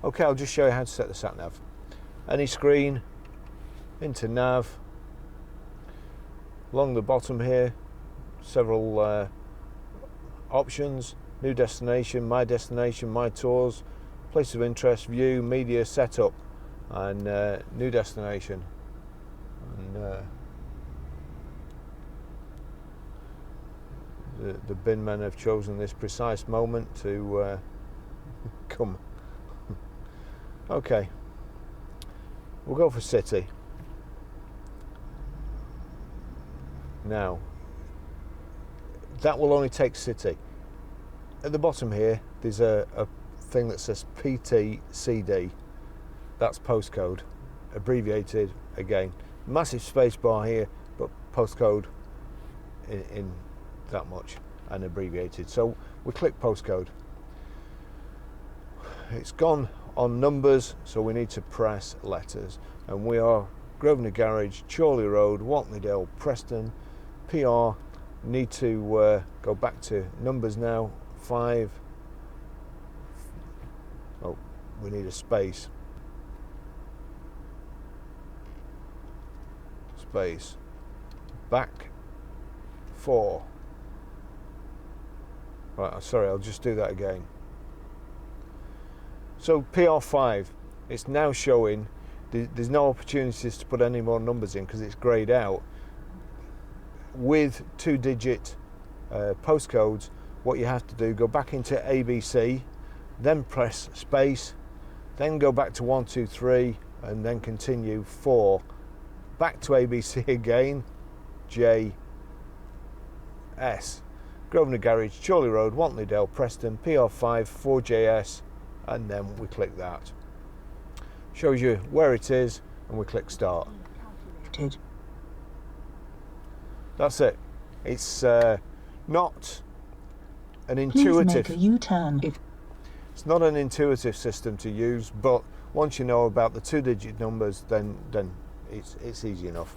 Okay, I'll just show you how to set the Sat Nav. Any screen, into Nav, along the bottom here, several options: new destination, my tours, place of interest, view, media, setup, and new destination. And the bin men have chosen this precise moment to come. Okay, we'll go for city. Now, that will only take city. At the bottom here, there's a thing that says PTCD. That's postcode, abbreviated again. Massive space bar here, but postcode in that much and abbreviated. So we click postcode. It's gone on numbers, so we need to press letters. And we are Grosvenor Garage, Chorley Road, Watleydale, Preston, PR. Need to go back to numbers now. 5. Oh, we need a space. Space. Back 4. Right, sorry, I'll just do that again. So PR5, it's now showing, there's no opportunities to put any more numbers in because it's greyed out. With 2-digit postcodes, what you have to do, go back into ABC, then press space, then go back to 1, 2, 3, and then continue 4. Back to ABC again, J, S. Grosvenor Garage, Chorley Road, Watleydale, Preston, PR5, 4JS, and then we click that. Shows you where it is, and we click start. That's it. It's not an intuitive. Please make a U-turn. It's not an intuitive system to use, but once you know about the 2-digit numbers, then it's easy enough.